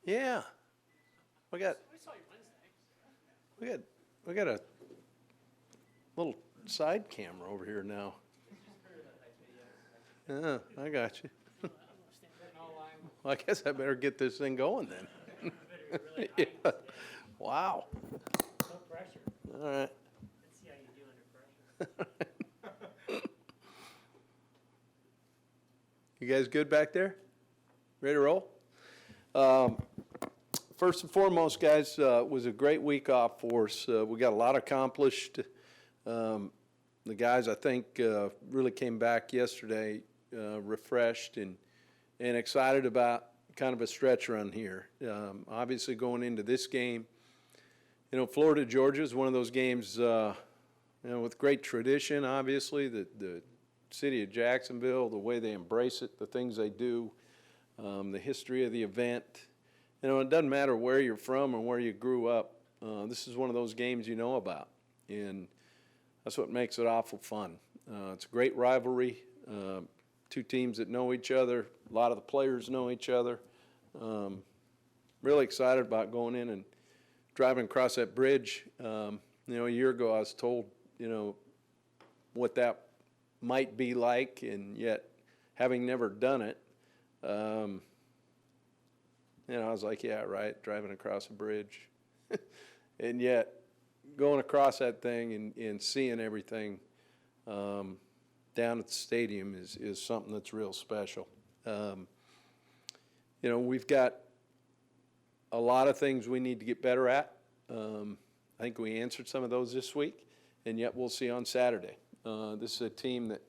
Yeah. We got I saw you Wednesday. we got we got a little side camera over here now. Yeah, I got you. Well, I guess I better get this thing going then. Yeah. Wow. No pressure. All right. Let's see how you do under pressure. You guys good back there? Ready to roll? First and foremost, guys, was a great week off for us. We got a lot accomplished. The guys, I think, really came back yesterday refreshed and excited about kind of a stretch run here. Obviously, going into this game, Florida Georgia is one of those games, with great tradition. Obviously, the city of Jacksonville, the way they embrace it, the things they do, the history of the event. It doesn't matter where you're from or where you grew up. This is one of those games you know about, and that's what makes it awful fun. It's a great rivalry. Two teams that know each other. A lot of the players know each other. Really excited about going in and driving across that bridge. A year ago I was told, what that might be like, and yet having never done it, I was like, yeah, right, driving across a bridge. And yet going across that thing and seeing everything down at the stadium is something that's real special. We've got a lot of things we need to get better at. I think we answered some of those this week, and yet we'll see on Saturday. This is a team that,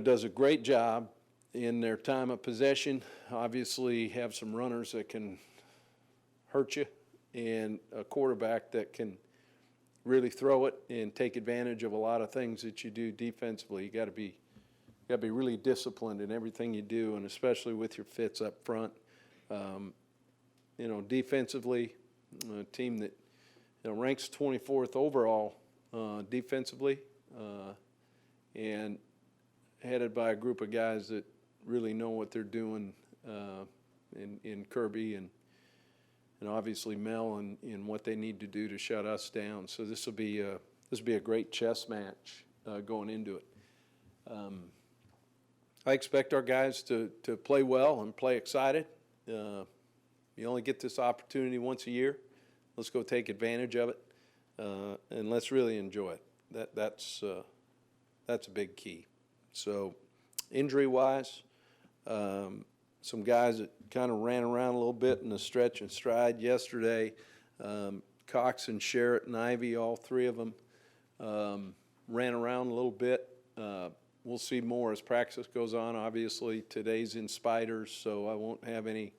does a great job in their time of possession. Obviously have some runners that can hurt you and a quarterback that can really throw it and take advantage of a lot of things that you do defensively. You got to be really disciplined in everything you do, and especially with your fits up front. Defensively, a team that ranks 24th overall defensively, and headed by a group of guys that really know what they're doing in Kirby and obviously Mel and what they need to do to shut us down. So this will be a great chess match going into it. I expect our guys to play well and play excited. You only get this opportunity once a year. Let's go take advantage of it, and let's really enjoy it. That's a big key. So injury-wise, some guys that kind of ran around a little bit in the stretch and stride yesterday. Cox and Sherritt and Ivy, all three of them, ran around a little bit. We'll see more as practice goes on. Obviously, today's in Spiders, so I won't have any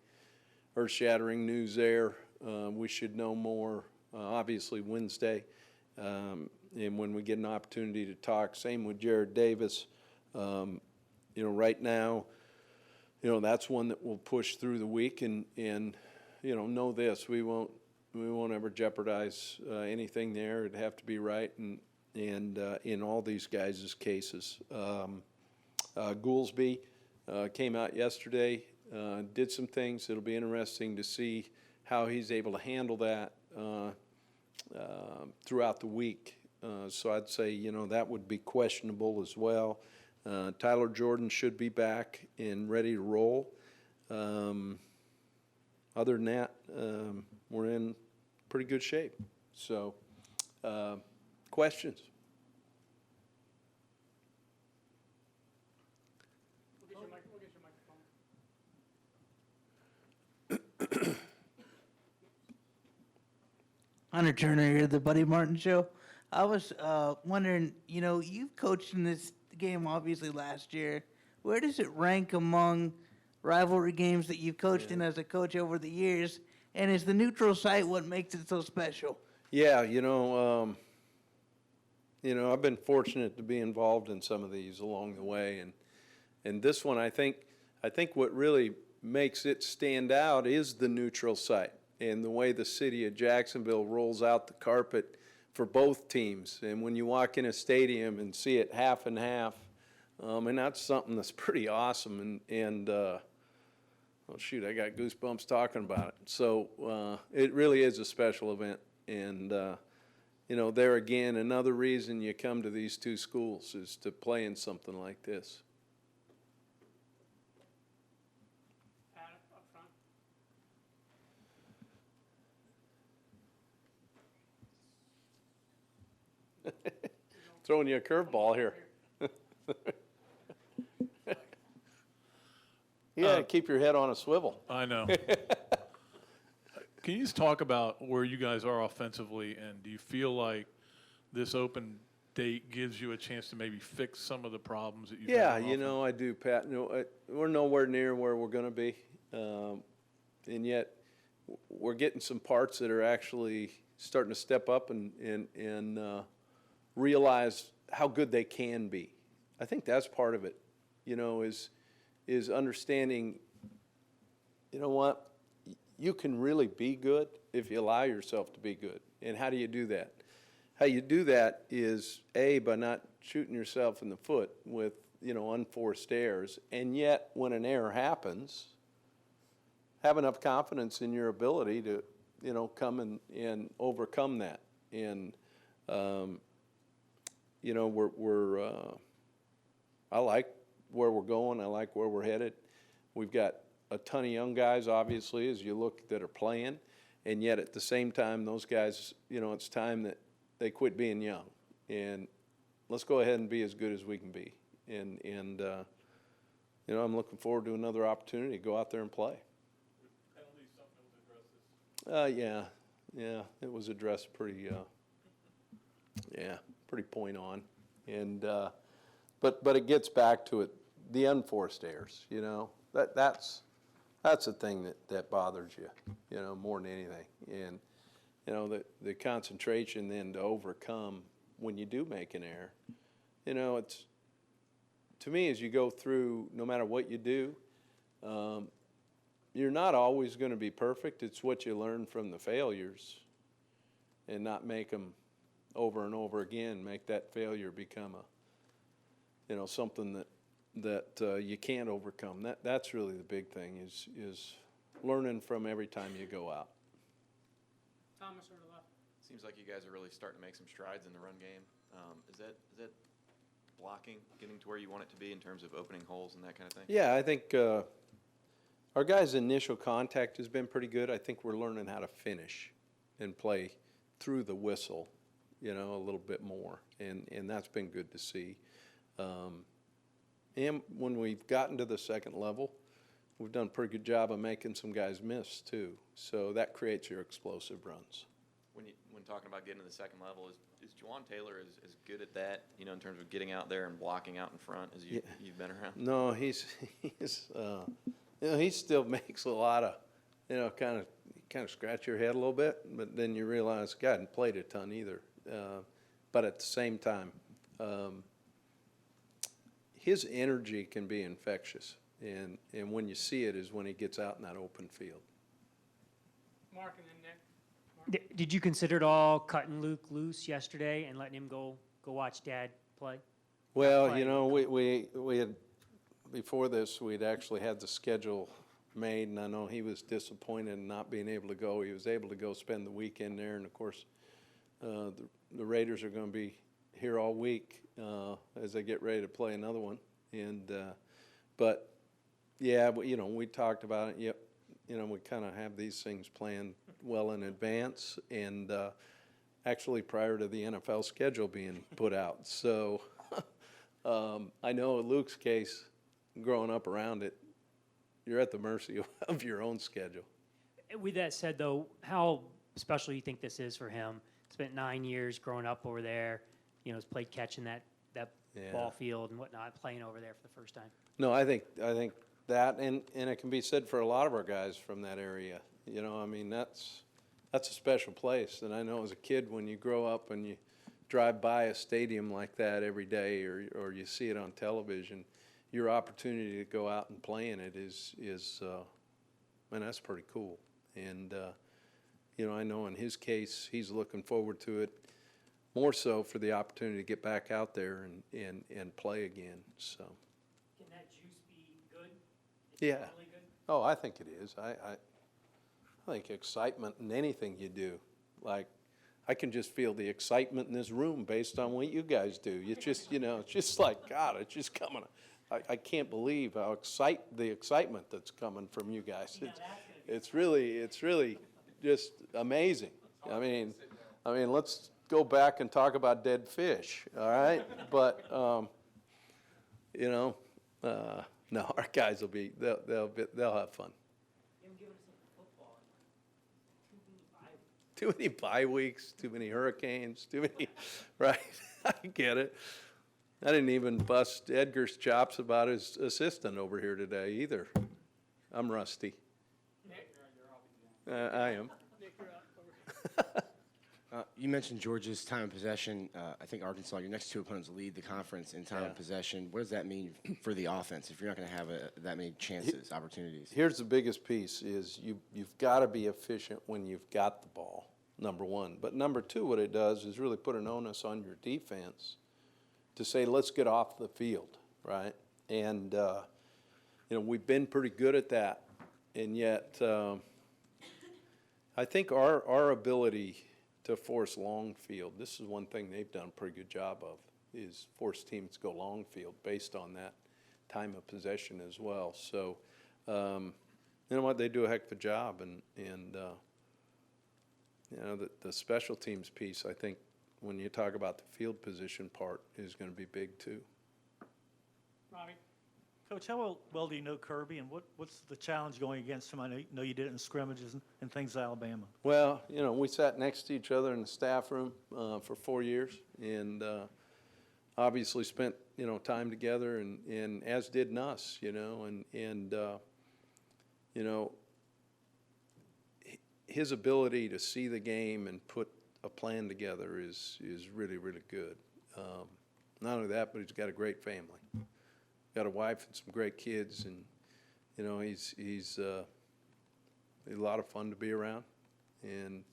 earth-shattering news there. We should know more, obviously, Wednesday. And when we get an opportunity to talk, same with Jared Davis. Right now, that's one that will push through the week, and know this: we won't ever jeopardize anything there. It'd have to be right, and in all these guys' cases. Goolsby came out yesterday, did some things. It'll be interesting to see how he's able to handle that throughout the week. So I'd say, that would be questionable as well. Tyler Jordan should be back and ready to roll. Other than that, we're in pretty good shape. So, questions? We'll get your microphone. Hunter Turner here, the Buddy Martin Show. I was wondering, you've coached in this game obviously last year. Where does it rank among rivalry games that you've coached in as a coach over the years? And is the neutral site what makes it so special? Yeah, I've been fortunate to be involved in some of these along the way, and this one, I think what really makes it stand out is the neutral site and the way the city of Jacksonville rolls out the carpet for both teams. And when you walk in a stadium and see it half and half, and that's something that's pretty awesome. And Oh, shoot, I got goosebumps talking about it. So it really is a special event. And, there again, another reason you come to these two schools is to play in something like this. Pat, up front. Throwing you a curveball here. Yeah, keep your head on a swivel. I know. Can you just talk about where you guys are offensively, and do you feel like this open date gives you a chance to maybe fix some of the problems that you've had Yeah, on offense? I do, Pat. We're nowhere near where we're going to be, and yet we're getting some parts that are actually starting to step up and realize how good they can be. I think that's part of it. Is understanding. You know what? You can really be good if you allow yourself to be good. And how do you do that? How you do that is, A, by not shooting yourself in the foot with, unforced errors. And yet, when an error happens, have enough confidence in your ability to, come and overcome that. And, I like where we're going. I like where we're headed. We've got a ton of young guys, obviously, as you look, that are playing. And yet, at the same time, those guys, it's time that they quit being young. And let's go ahead and be as good as we can be. And I'm looking forward to another opportunity to go out there and play. Penalty, something was addressed this. Yeah, it was addressed pretty point on. And but it gets back to it, the unforced errors. That's the thing that bothers you, more than anything. And the concentration then to overcome when you do make an error. It's, to me, as you go through, no matter what you do, you're not always going to be perfect. It's what you learn from the failures and not make them over and over again, make that failure become something that you can't overcome. That's really the big thing is learning from every time you go out. Thomas over the left. Seems like you guys are really starting to make some strides in the run game. Is that blocking getting to where you want it to be in terms of opening holes and that kind of thing? Yeah, I think our guys' initial contact has been pretty good. I think we're learning how to finish and play through the whistle, a little bit more, and that's been good to see. And when we've gotten to the second level, we've done a pretty good job of making some guys miss too. So that creates your explosive runs. When talking about getting to the second level, is Juwan Taylor as good at that, in terms of getting out there and blocking out in front as you've been around? No, he still makes a lot of, kind of scratch your head a little bit, but then you realize, God, hadn't played a ton either. But at the same time, his energy can be infectious, and when you see it is when he gets out in that open field. Mark and then Nick. Did you consider at all cutting Luke loose yesterday and letting him go watch Dad play? Well, play. we had, before this, we'd actually had the schedule made, and I know he was disappointed in not being able to go. He was able to go spend the weekend there, and of course, the Raiders are going to be here all week as they get ready to play another one. And but yeah, we talked about it. Yep, we kind of have these things planned well in advance, and actually prior to the NFL schedule being put out. So I know in Luke's case, growing up around it, you're at the mercy of your own schedule. With that said, though, how special do you think this is for him? Spent 9 years growing up over there. Has played catch in that Yeah. ball field and whatnot, playing over there for the first time. No, I think that, and it can be said for a lot of our guys from that area. That's a special place. And I know as a kid, when you grow up and you drive by a stadium like that every day, or you see it on television, your opportunity to go out and play in it is man, that's pretty cool. And I know in his case, he's looking forward to it. More so for the opportunity to get back out there and play again. So. Can that juice be good? Yeah. Really good? Oh, I think it is. I think excitement in anything you do. Like, I can just feel the excitement in this room based on what you guys do. It's just, it's just like, God, it's just coming. I can't believe how the excitement that's coming from you guys. It's really just amazing. I mean, let's go back and talk about dead fish, all right? But, no, our guys they'll have fun. Too many bye weeks, too many hurricanes, too many, right? I get it. I didn't even bust Edgar's chops about his assistant over here today either. I'm rusty. I am. You mentioned Georgia's time of possession. I think Arkansas, your next two opponents lead the conference in time of possession. What does that mean for the offense if you're not going to have that many chances, opportunities? Here's the biggest piece is you've got to be efficient when you've got the ball, number one. But number two, what it does is really put an onus on your defense to say, let's get off the field, right? And, we've been pretty good at that. And yet, I think our ability to force long field, this is one thing they've done a pretty good job of, is force teams to go long field based on that time of possession as well. So, you know what, they do a heck of a job. And the special teams piece, I think, when you talk about the field position part, is going to be big too. Ronnie? Coach, how well do you know Kirby, and what's the challenge going against him? I know you did it in scrimmages and things at Alabama. Well, we sat next to each other in the staff room for 4 years, and obviously spent time together, and as did Nuss, his ability to see the game and put a plan together is really, really good. Not only that, but he's got a great family. Got a wife and some great kids, and he's a lot of fun to be around, and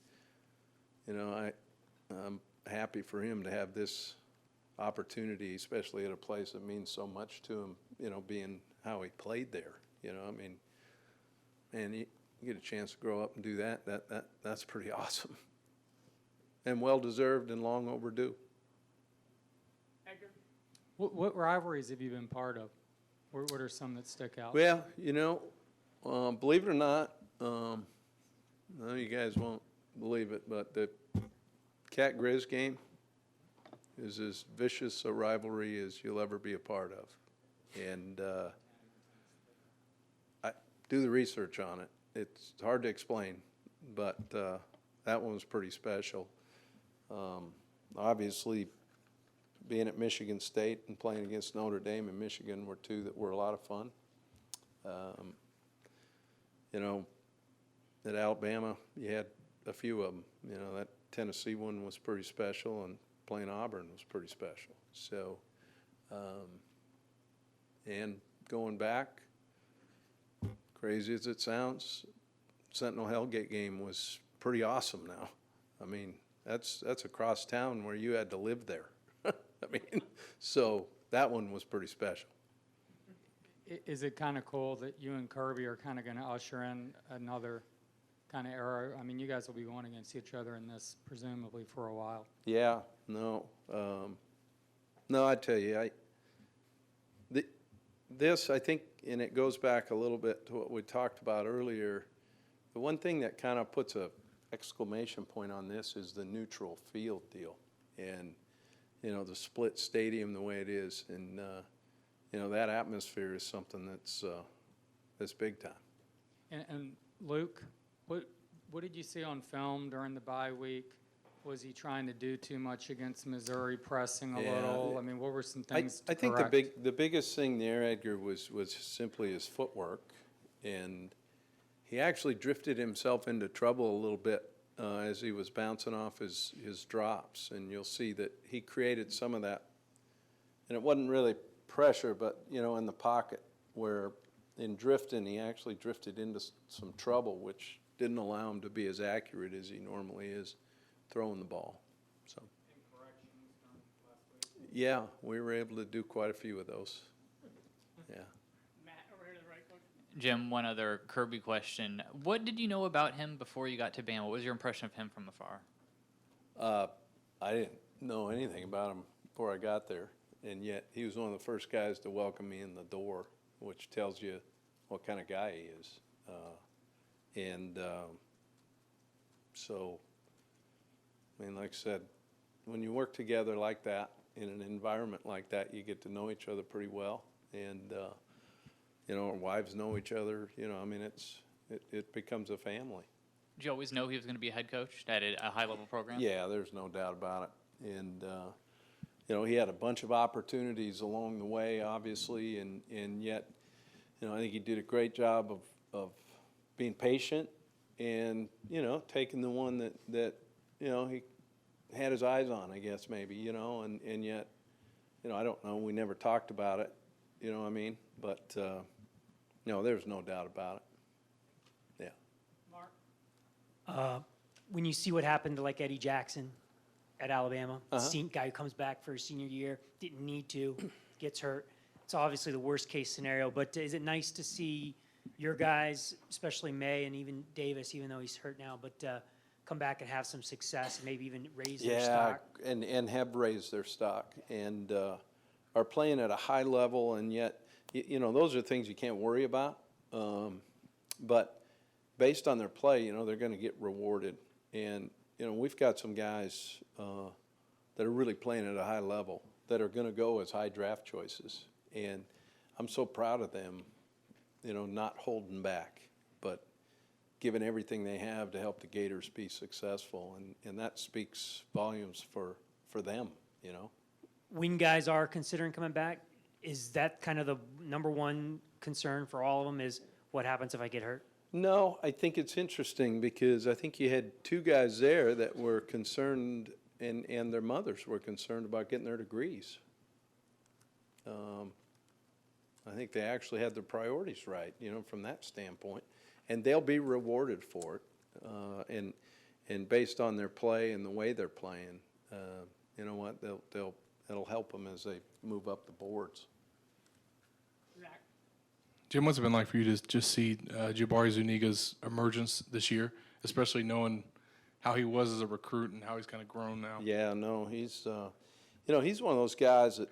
I'm happy for him to have this opportunity, especially at a place that means so much to him. Being how he played there. And you get a chance to grow up and do that's pretty awesome, and well deserved and long overdue. What rivalries have you been part of? What are some that stick out? Well, believe it or not, I know you guys won't believe it, but the Cat Grizz game is as vicious a rivalry as you'll ever be a part of. And I do the research on it. It's hard to explain, but that one was pretty special. Obviously, being at Michigan State and playing against Notre Dame and Michigan were two that were a lot of fun. At Alabama, you had a few of them. That Tennessee one was pretty special, and playing Auburn was pretty special. So, and going back, crazy as it sounds, Sentinel Hellgate game was pretty awesome now. I mean, that's across town where you had to live there. So that one was pretty special. Is it kind of cool that you and Kirby are kind of going to usher in another kind of era? I mean, you guys will be going against each other in this presumably for a while. Yeah, no, I tell you, this I think, and it goes back a little bit to what we talked about earlier. The one thing that kind of puts a exclamation point on this is the neutral field deal, and the split stadium the way it is, and that atmosphere is something that's big time. And Luke, what did you see on film during the bye week? Was he trying to do too much against Missouri, pressing a little? I mean, what were some things to I think correct? the biggest thing there, Edgar, was simply his footwork, and he actually drifted himself into trouble a little bit as he was bouncing off his drops, and you'll see that he created some of that, and it wasn't really pressure, but in the pocket, where in drifting he actually drifted into some trouble, which didn't allow him to be as accurate as he normally is throwing the ball. So yeah, we were able to do quite a few of those. Yeah. Matt, over here to the right, Coach. Jim, one other Kirby question. What did you know about him before you got to Bama? What was your impression of him from afar? I didn't know anything about him before I got there, and yet he was one of the first guys to welcome me in the door, which tells you what kind of guy he is. So, I mean, like I said, when you work together like that, in an environment like that, you get to know each other pretty well, and our wives know each other. I mean, it becomes a family. Did you always know he was going to be a head coach at a high-level program? Yeah, there's no doubt about it. And he had a bunch of opportunities along the way, obviously, and yet, I think he did a great job of being patient and taking the one that he had his eyes on, I guess, maybe, and yet, I don't know, we never talked about it, you know what I mean? But, there's no doubt about it. Yeah. When you see what happened to like Eddie Jackson at Alabama, guy who comes back for his senior year, didn't need to, gets hurt. It's obviously the worst case scenario, but is it nice to see your guys, especially May and even Davis, even though he's hurt now, but come back and have some success and maybe even raise their stock? and have raised their stock and are playing at a high level, and yet, those are things you can't worry about. But based on their play, they're going to get rewarded. And, we've got some guys that are really playing at a high level that are going to go as high draft choices. And I'm so proud of them, not holding back, but giving everything they have to help the Gators be successful. And that speaks volumes for them, When guys are considering coming back, is that kind of the number one concern for all of them is what happens if I get hurt? No, I think it's interesting because I think you had two guys there that were concerned, and their mothers were concerned about getting their degrees. I think they actually had their priorities right, from that standpoint, and they'll be rewarded for it. And based on their play and the way they're playing, you know what? It'll help them as they move up the boards. Jim, what's it been like for you to just see Jabari Zuniga's emergence this year, especially knowing how he was as a recruit and how he's kind of grown now? Yeah, no, he's he's one of those guys that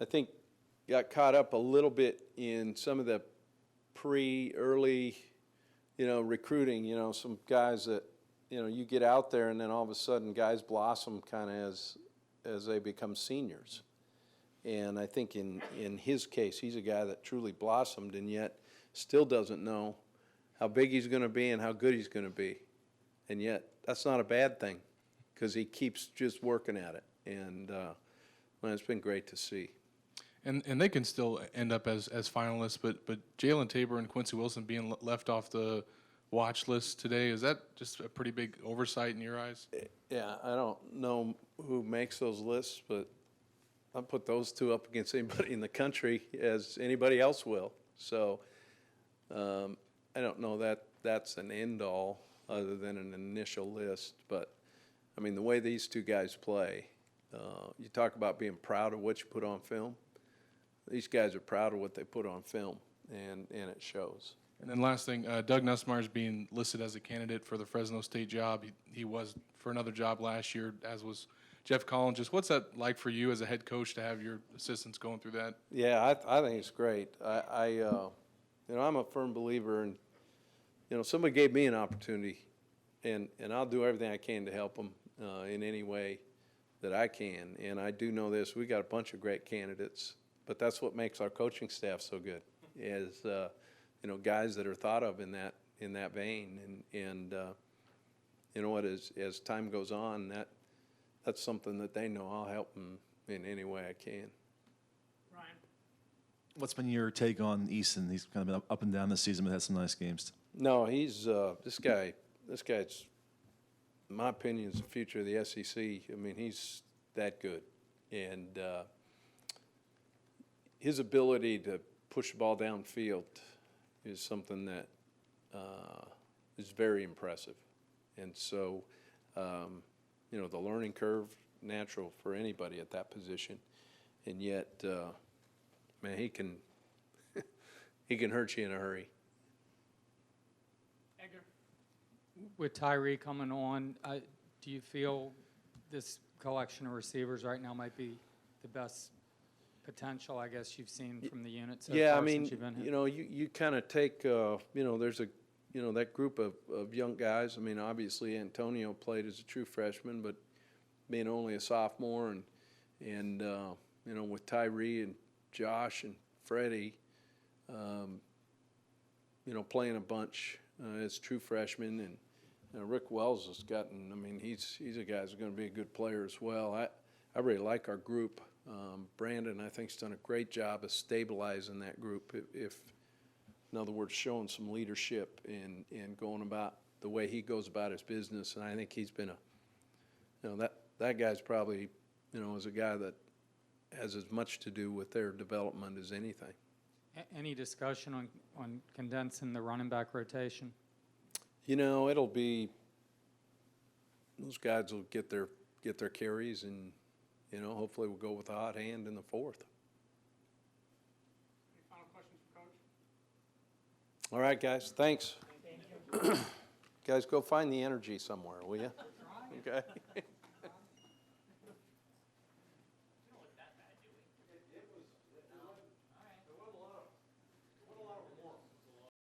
I think got caught up a little bit in some of the early, recruiting. Some guys that you get out there and then all of a sudden guys blossom kind of as they become seniors. And I think in his case, he's a guy that truly blossomed and yet still doesn't know how big he's going to be and how good he's going to be. And yet, that's not a bad thing because he keeps just working at it. And it's been great to see. And they can still end up as finalists, but Jalen Tabor and Quincy Wilson being left off the watch list today, is that just a pretty big oversight in your eyes? Yeah, I don't know who makes those lists, but I'll put those two up against anybody in the country as anybody else will. So I don't know that that's an end-all other than an initial list. But, I mean, the way these two guys play, you talk about being proud of what you put on film. These guys are proud of what they put on film, and it shows. And then last thing, Doug Nussmeier's being listed as a candidate for the Fresno State job. He was for another job last year, as was Jeff Collins. Just what's that like for you as a head coach to have your assistants going through that? Yeah, I think it's great. I'm a firm believer in, somebody gave me an opportunity, and I'll do everything I can to help them in any way that I can. And I do know this: we got a bunch of great candidates, but that's what makes our coaching staff so good. Is guys that are thought of in that vein, and you know what? As time goes on, that's something that they know I'll help them in any way I can. Ryan? What's been your take on Easton? He's kind of been up and down this season, but had some nice games. No, he's this guy's, in my opinion, is the future of the SEC. I mean, he's that good, and his ability to push the ball downfield is something that is very impressive. And so, the learning curve, natural for anybody at that position. And yet, man, he can hurt you in a hurry. with Tyree coming on, do you feel this collection of receivers right now might be the best potential, I guess, you've seen from the unit so Yeah, I far mean, since you've been here? you know, you kind of take, there's a, that group of young guys. I mean, obviously Antonio played as a true freshman, but being only a sophomore and with Tyree and Josh and Freddie, playing a bunch as true freshmen, and Rick Wells has gotten. I mean, he's a guy who's going to be a good player as well. I really like our group. Brandon, I think, has done a great job of stabilizing that group. If in other words, showing some leadership and going about the way he goes about his business, and I think he's been that guy's probably is a guy that has as much to do with their development as anything. Any discussion on condensing the running back rotation? It'll be those guys will get their carries, and hopefully we'll go with a hot hand in the fourth. Any final questions for Coach? All right, guys. Thanks. Guys, go find the energy somewhere, will you? Okay.